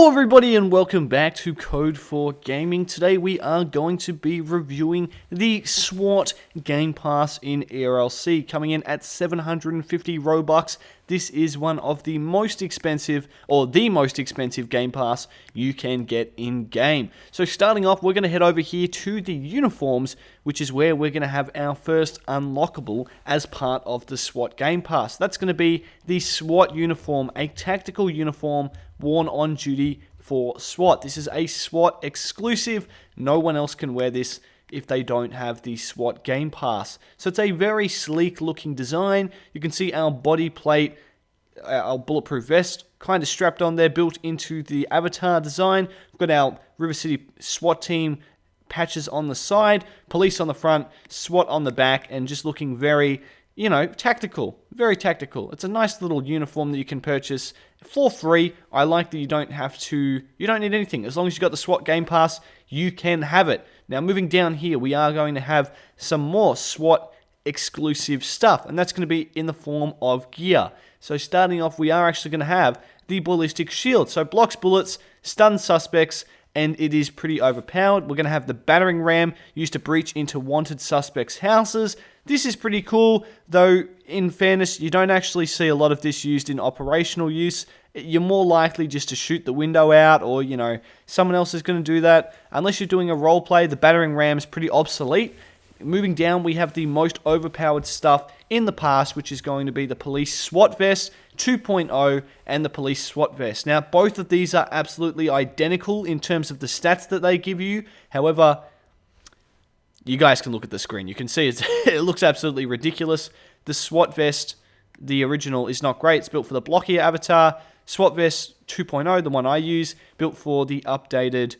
Hello everybody and welcome back to Code for Gaming. Today we are going to be reviewing the SWAT Game Pass in ERLC, coming in at 750 Robux. This is one of the most expensive, or the most expensive Game Pass you can get in-game. So starting off, we're going to head over here to the uniforms, which is where we're going to have our first unlockable as part of the SWAT Game Pass. That's going to be the SWAT uniform, a tactical uniform worn on duty for SWAT. This is a SWAT exclusive. No one else can wear this if they don't have the SWAT Game Pass. So it's a very sleek looking design. You can see our body plate, our bulletproof vest kind of strapped on there, built into the avatar design. We've got our River City SWAT team patches on the side, police on the front, SWAT on the back, and just looking very, tactical. Very tactical. It's a nice little uniform that you can purchase for free. I like that you don't need anything. As long as you've got the SWAT Game Pass, you can have it. Now, moving down here, we are going to have some more SWAT exclusive stuff, and that's going to be in the form of gear. So starting off, we are actually going to have the ballistic shield. So blocks bullets, stuns suspects, and it is pretty overpowered. We're going to have the battering ram used to breach into wanted suspects' houses. This is pretty cool, though in fairness, you don't actually see a lot of this used in operational use. You're more likely just to shoot the window out, or, someone else is going to do that. Unless you're doing a role play, the battering ram is pretty obsolete. Moving down, we have the most overpowered stuff in the past, which is going to be the Police SWAT Vest 2.0 and the Police SWAT Vest. Now, both of these are absolutely identical in terms of the stats that they give you. However, you guys can look at the screen. You can see it looks absolutely ridiculous. The SWAT Vest, the original, is not great. It's built for the blockier avatar. SWAT Vest 2.0, the one I use, built for the updated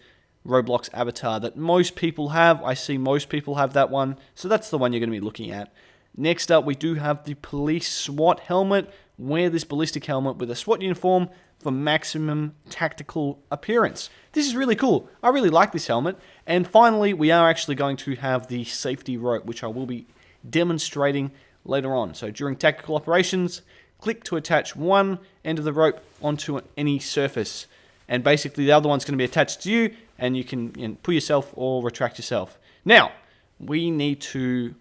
Roblox avatar that most people have. I see most people have that one, so that's the one you're going to be looking at. Next up, we do have the Police SWAT helmet. Wear this ballistic helmet with a SWAT uniform for maximum tactical appearance. This is really cool. I really like this helmet. And finally, we are actually going to have the safety rope, which I will be demonstrating later on. So during tactical operations, click to attach one end of the rope onto any surface. And basically the other one's going to be attached to you, and you can pull yourself or retract yourself. Now, we need to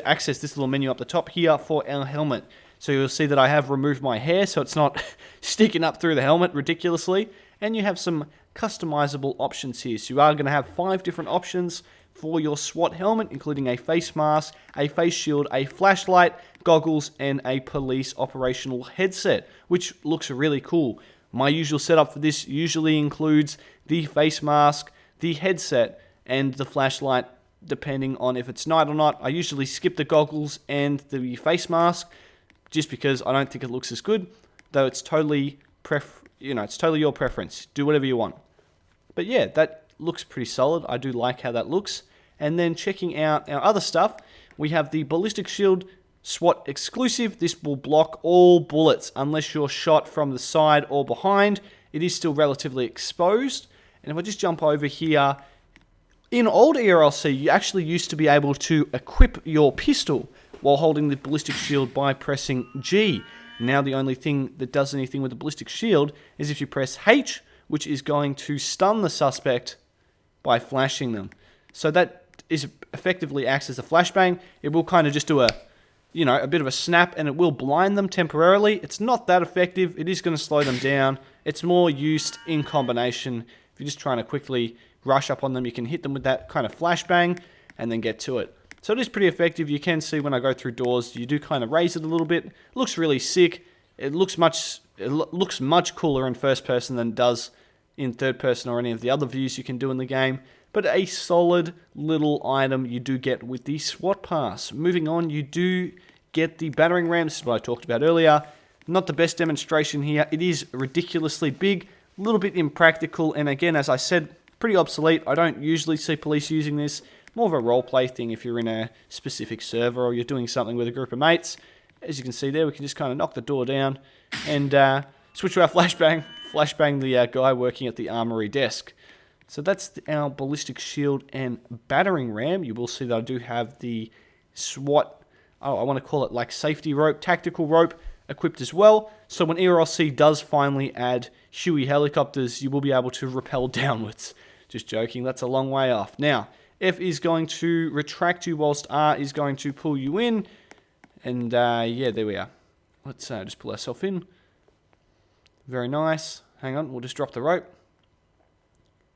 access this little menu up the top here for our helmet. So you'll see that I have removed my hair, so it's not sticking up through the helmet ridiculously. And you have some customizable options here. So you are going to have 5 different options for your SWAT helmet, including a face mask, a face shield, a flashlight, goggles, and a police operational headset, which looks really cool. My usual setup for this usually includes the face mask, the headset, and the flashlight, depending on if it's night or not. I usually skip the goggles and the face mask, just because I don't think it looks as good, though it's totally it's totally your preference. Do whatever you want. But yeah, that looks pretty solid. I do like how that looks. And then checking out our other stuff, we have the ballistic shield SWAT exclusive. This will block all bullets unless you're shot from the side or behind. It is still relatively exposed. And if I just jump over here, in old ERLC, you actually used to be able to equip your pistol while holding the ballistic shield by pressing G. Now the only thing that does anything with the ballistic shield is if you press H, which is going to stun the suspect by flashing them. So that is effectively acts as a flashbang. It will kind of just do a bit of a snap, and it will blind them temporarily. It's not that effective. It is going to slow them down. It's more used in combination. If you're just trying to quickly rush up on them, you can hit them with that kind of flashbang and then get to it. So it is pretty effective. You can see when I go through doors, you do kind of raise it a little bit. It looks really sick. It looks much cooler in first person than it does in third person or any of the other views you can do in the game. But a solid little item you do get with the SWAT Pass. Moving on, you do get the battering ram. This is what I talked about earlier. Not the best demonstration here. It is ridiculously big, a little bit impractical, and again, as I said, pretty obsolete. I don't usually see police using this. More of a roleplay thing if you're in a specific server or you're doing something with a group of mates. As you can see there, we can just kind of knock the door down and switch to our flashbang the guy working at the armory desk. So that's our ballistic shield and battering ram. You will see that I do have the SWAT, I want to call it like safety rope, tactical rope equipped as well. So when ERLC does finally add Huey helicopters, you will be able to rappel downwards. Just joking, that's a long way off. Now, F is going to retract you whilst R is going to pull you in. And yeah, there we are. Let's just pull ourselves in. Very nice. Hang on, we'll just drop the rope.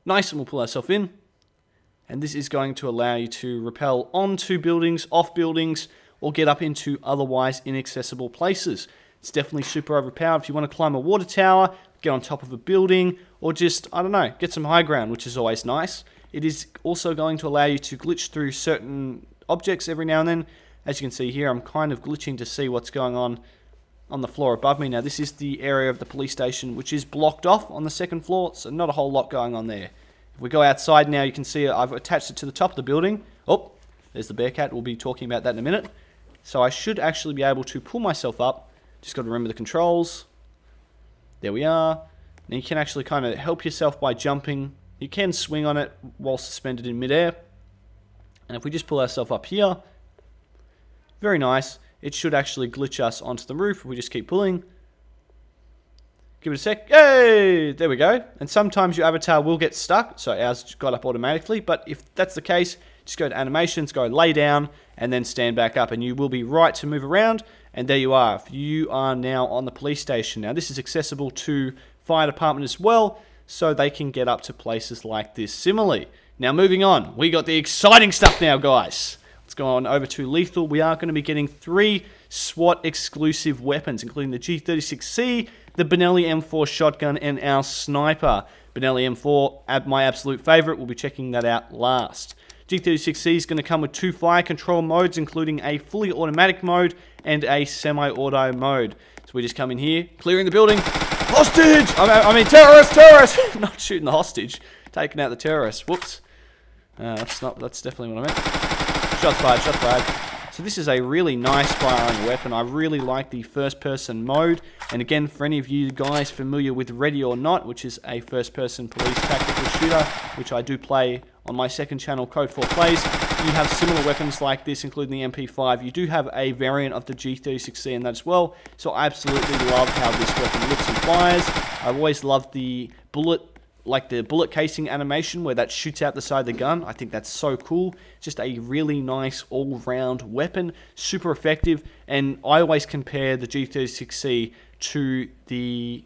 Nice, and we'll pull ourselves in. And this is going to allow you to rappel onto buildings, off buildings, or get up into otherwise inaccessible places. It's definitely super overpowered if you want to climb a water tower, get on top of a building, or just, I don't know, get some high ground, which is always nice. It is also going to allow you to glitch through certain objects every now and then. As you can see here, I'm kind of glitching to see what's going on the floor above me. Now, this is the area of the police station, which is blocked off on the second floor, so not a whole lot going on there. If we go outside now, you can see I've attached it to the top of the building. Oh, there's the Bearcat. We'll be talking about that in a minute. So I should actually be able to pull myself up. Just got to remember the controls. There we are. Now you can actually kind of help yourself by jumping. You can swing on it while suspended in midair. And if we just pull ourselves up here, very nice. It should actually glitch us onto the roof if we just keep pulling. Give it a sec. Hey! There we go. And sometimes your avatar will get stuck, so ours got up automatically. But if that's the case, just go to animations, go lay down, and then stand back up, and you will be right to move around. And there you are. You are now on the police station. Now, this is accessible to fire department as well, so they can get up to places like this similarly. Now, moving on. We got the exciting stuff now, guys. Let's go on over to lethal. We are going to be getting 3 SWAT exclusive weapons, including the G36C, the Benelli M4 shotgun, and our sniper. Benelli M4, my absolute favorite. We'll be checking that out last. G36C is going to come with 2 fire control modes, including a fully automatic mode and a semi-auto mode. So we just come in here, clearing the building. Hostage! I mean terrorist! Not shooting the hostage, taking out the terrorist. Whoops. That's definitely what I meant. Shots fired, shots fired. So this is a really nice firing weapon. I really like the first-person mode. And again, for any of you guys familiar with Ready or Not, which is a first-person police tactical shooter, which I do play on my second channel, Code 4 Plays, you have similar weapons like this, including the MP5. You do have a variant of the G36C in that as well. So I absolutely love how this weapon looks and fires. I've always loved the bullet casing animation where that shoots out the side of the gun. I think that's so cool. It's just a really nice all-round weapon, super effective, and I always compare the G36C to the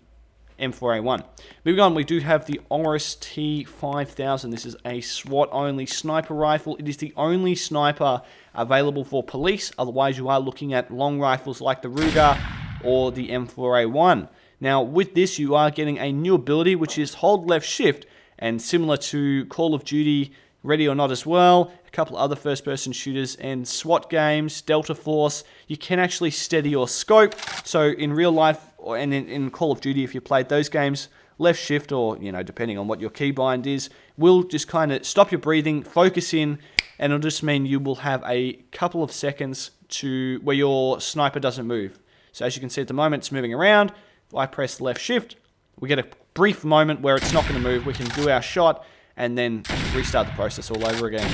M4A1. Moving on, we do have the Oris T5000. This is a SWAT-only sniper rifle. It is the only sniper available for police. Otherwise, you are looking at long rifles like the Ruger or the M4A1. Now, with this, you are getting a new ability, which is hold left shift, and similar to Call of Duty, Ready or Not as well, a couple other first-person shooters and SWAT games, Delta Force, you can actually steady your scope. So in real life, and in Call of Duty, if you played those games, left shift, or, you know, depending on what your keybind is, will just kind of stop your breathing, focus in, and it'll just mean you will have a couple of seconds to where your sniper doesn't move. So as you can see at the moment, it's moving around. If I press left shift, we get a brief moment where it's not going to move. We can do our shot and then restart the process all over again.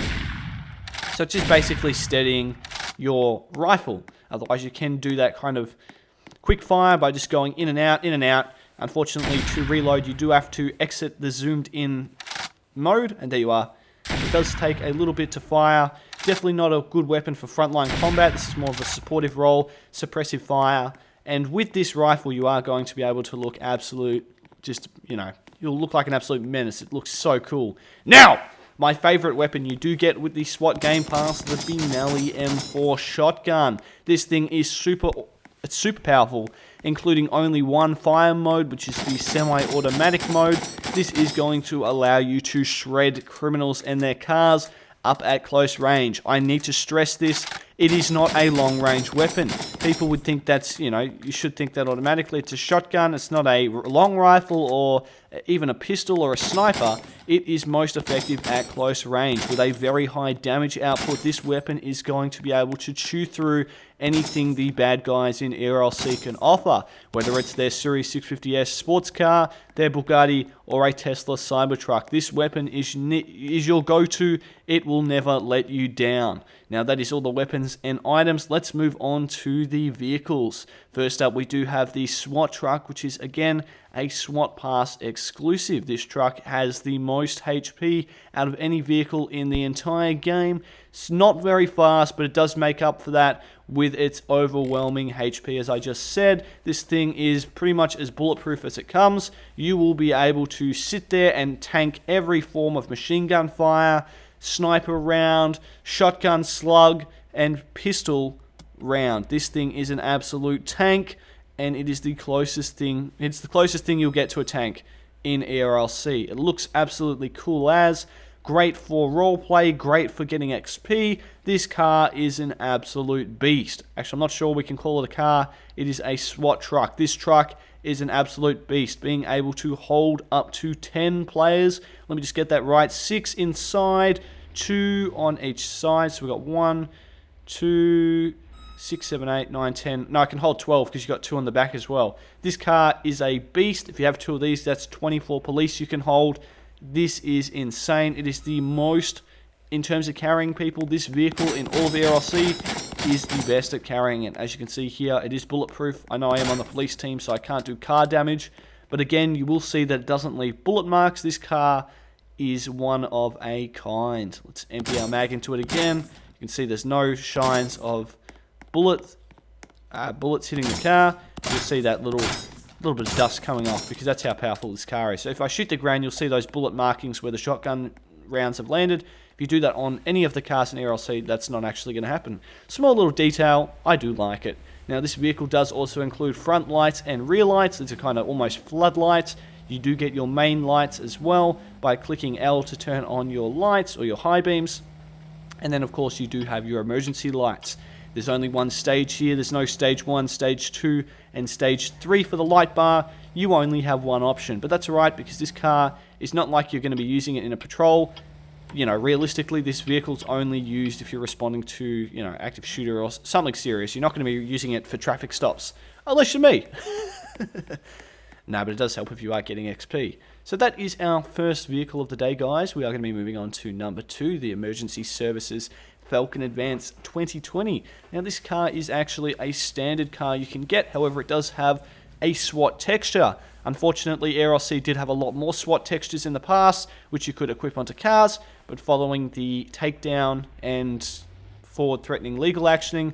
So it's just basically steadying your rifle. Otherwise, you can do that kind of quick fire by just going in and out, in and out. Unfortunately, to reload, you do have to exit the zoomed in mode, and there you are. It does take a little bit to fire. Definitely not a good weapon for frontline combat. This is more of a supportive role, suppressive fire. And with this rifle, you are going to be able to look absolute, just, you know, you'll look like an absolute menace. It looks so cool. Now, my favorite weapon you do get with the SWAT Game Pass, the Benelli M4 shotgun. This thing is super powerful, including only one fire mode, which is the semi-automatic mode. This is going to allow you to shred criminals and their cars up at close range. I need to stress this. It is not a long-range weapon. People would think that's, you know, you should think that automatically. It's a shotgun. It's not a long rifle or even a pistol or a sniper, it is most effective at close range. With a very high damage output, this weapon is going to be able to chew through anything the bad guys in ERLC can offer, whether it's their Series 650S sports car, their Bugatti, or a Tesla Cybertruck. This weapon is your go-to. It will never let you down. Now, that is all the weapons and items. Let's move on to the vehicles. First up, we do have the SWAT truck, which is, again, a SWAT Pass exclusive. This truck has the most HP out of any vehicle in the entire game. It's not very fast, but it does make up for that with its overwhelming HP. As I just said, this thing is pretty much as bulletproof as it comes. You will be able to sit there and tank every form of machine gun fire, sniper round, shotgun slug, and pistol round. This thing is an absolute tank, and it is the closest thing. It's the closest thing you'll get to a tank in ERLC. It looks absolutely cool as. Great for roleplay, great for getting XP. This car is an absolute beast. Actually, I'm not sure we can call it a car. It is a SWAT truck. This truck is an absolute beast, being able to hold up to 10 players. Let me just get that right. 6 inside, 2 on each side. So we've got 1, 2, 6, 7, 8, 9, 10. No, I can hold 12 because you've got 2 on the back as well. This car is a beast. If you have 2 of these, that's 24 police you can hold. This is insane. It is the most, in terms of carrying people, this vehicle in all of ERLC is the best at carrying it. As you can see here, it is bulletproof. I know I am on the police team, so I can't do car damage. But again, you will see that it doesn't leave bullet marks. This car is one of a kind. Let's empty our mag into it again. You can see there's no shines of bullets hitting the car. You'll see that little bit of dust coming off because that's how powerful this car is. So if I shoot the ground, you'll see those bullet markings where the shotgun rounds have landed. If you do that on any of the cars in ERLC, that's not actually going to happen. Small little detail, I do like it. Now, this vehicle does also include front lights and rear lights. These are kind of almost floodlights. You do get your main lights as well by clicking L to turn on your lights or your high beams. And then, of course, you do have your emergency lights. There's only one stage here. There's no stage 1, stage 2, and stage 3 for the light bar. You only have one option. But that's alright because this car is not like you're going to be using it in a patrol. You know, realistically, this vehicle's only used if you're responding to, you know, active shooter or something serious. You're not going to be using it for traffic stops. Unless you're me. No, but it does help if you are getting XP. So that is our first vehicle of the day, guys. We are going to be moving on to number 2, the Emergency Services Falcon Advance 2020. Now, this car is actually a standard car you can get. However, it does have a SWAT texture. Unfortunately, ERLC did have a lot more SWAT textures in the past, which you could equip onto cars, but following the takedown and forward-threatening legal actioning,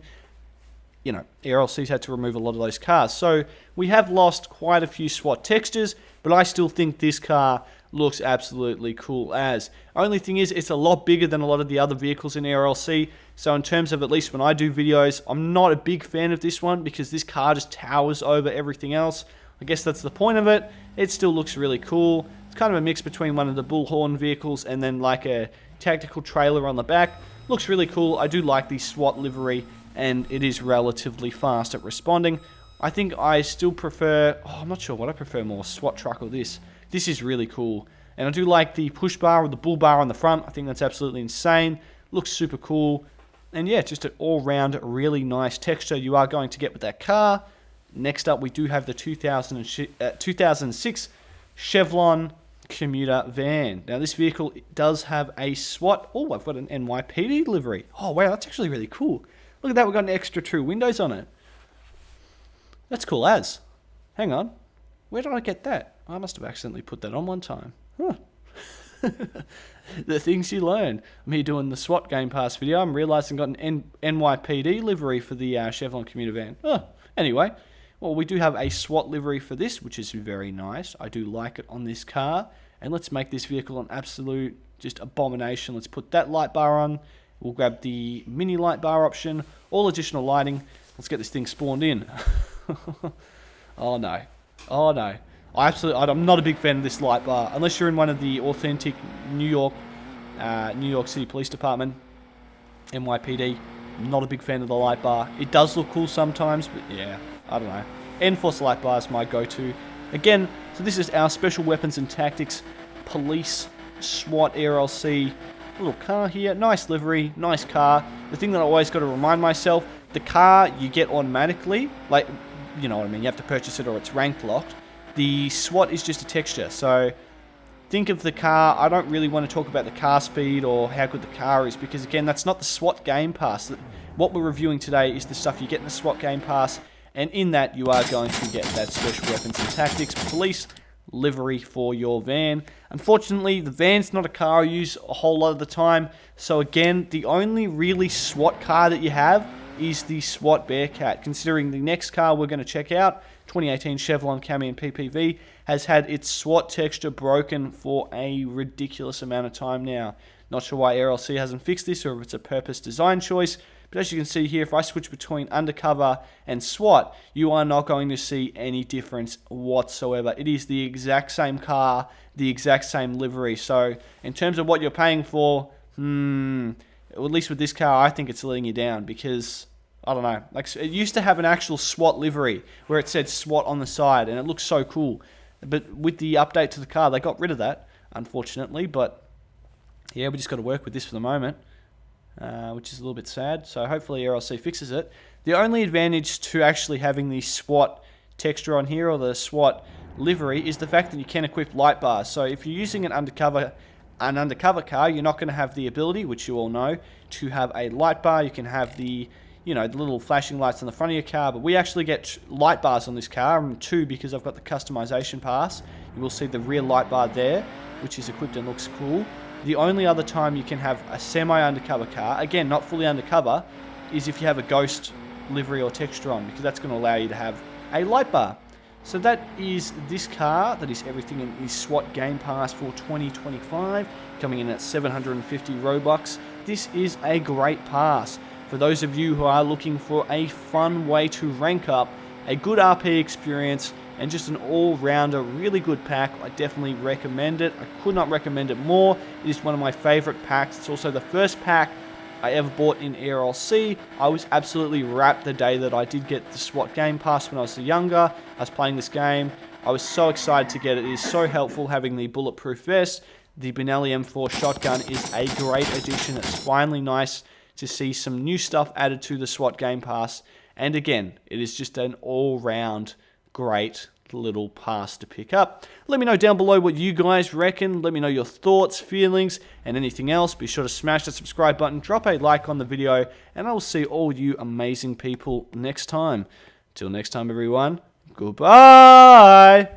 you know, ERLC's had to remove a lot of those cars. So we have lost quite a few SWAT textures, but I still think this car looks absolutely cool as. Only thing is, it's a lot bigger than a lot of the other vehicles in ERLC. So in terms of, at least when I do videos, I'm not a big fan of this one because this car just towers over everything else. I guess that's the point of it. It still looks really cool. It's kind of a mix between one of the Bullhorn vehicles and then like a tactical trailer on the back. Looks really cool. I do like the SWAT livery, and it is relatively fast at responding. I think I still prefer, I'm not sure what I prefer more, SWAT truck or this. This is really cool. And I do like the push bar or the bull bar on the front. I think that's absolutely insane. Looks super cool. And yeah, just an all-round really nice texture you are going to get with that car. Next up, we do have the 2006 Chevron commuter van. Now, this vehicle does have a SWAT. Oh, I've got an NYPD livery. Oh, wow, that's actually really cool. Look at that, we've got an extra 2 windows on it. That's cool as. Hang on. Where did I get that? I must have accidentally put that on one time. Huh. The things you learn. I'm here doing the SWAT Game Pass video. I'm realizing I got an NYPD livery for the Chevron commuter van. Oh, anyway. Well, we do have a SWAT livery for this, which is very nice. I do like it on this car. And let's make this vehicle an absolute just abomination. Let's put that light bar on. We'll grab the mini light bar option. All additional lighting. Let's get this thing spawned in. Oh, no. Oh, no. I'm not a big fan of this light bar. Unless you're in one of the authentic New York City Police Department, NYPD. I'm not a big fan of the light bar. It does look cool sometimes, but yeah, I don't know. Enforce light bar is my go-to. Again, So this is our Special Weapons and Tactics Police SWAT ERLC little car here. Nice livery, nice car. The thing that I always got to remind myself, the car you get automatically, like, you know what I mean, you have to purchase it or it's rank locked. The SWAT is just a texture, so think of the car. I don't really want to talk about the car speed or how good the car is, because again, that's not the SWAT Game Pass. What we're reviewing today is the stuff you get in the SWAT Game Pass, and in that you are going to get that Special Weapons and Tactics Police livery for your van. Unfortunately, the van's not a car I use a whole lot of the time, so again, the only really SWAT car that you have is the SWAT Bearcat, considering the next car we're going to check out, 2018 Chevron Cami and PPV, has had its SWAT texture broken for a ridiculous amount of time now. Not sure why ERLC hasn't fixed this or if it's a purpose design choice, but as you can see here, if I switch between undercover and SWAT, you are not going to see any difference whatsoever. It is the exact same car, the exact same livery. So in terms of what you're paying for, at least with this car, I think it's letting you down, because I don't know, like, it used to have an actual SWAT livery where it said SWAT on the side, and it looked so cool. But with the update to the car, they got rid of that, unfortunately. But yeah, we just got to work with this for the moment, which is a little bit sad. So hopefully ERLC fixes it. The only advantage to actually having the SWAT texture on here, or the SWAT livery, is the fact that you can equip light bars. So if you're using an undercover car, you're not going to have the ability, which you all know, to have a light bar. You can have the, you know, the little flashing lights on the front of your car, but we actually get light bars on this car, and 2 because I've got the customization pass. You will see the rear light bar there, which is equipped and looks cool. The only other time you can have a semi-undercover car, again, not fully undercover, is if you have a ghost livery or texture on, because that's going to allow you to have a light bar. So that is this car. That is everything in the SWAT Game Pass for 2025, coming in at 750 Robux. This is a great pass for those of you who are looking for a fun way to rank up, a good RP experience, and just an all-rounder, really good pack. I definitely recommend it. I could not recommend it more. It is one of my favorite packs. It's also the first pack I ever bought in ERLC. I was absolutely wrapped the day that I did get the SWAT Game Pass when I was younger. I was playing this game. I was so excited to get it. It is so helpful having the bulletproof vest. The Benelli M4 shotgun is a great addition. It's finally nice to see some new stuff added to the SWAT Game Pass. And again, it is just an all-round great little pass to pick up. Let me know down below what you guys reckon. Let me know your thoughts, feelings, and anything else. Be sure to smash that subscribe button, drop a like on the video, and I will see all you amazing people next time. Till next time, everyone, goodbye!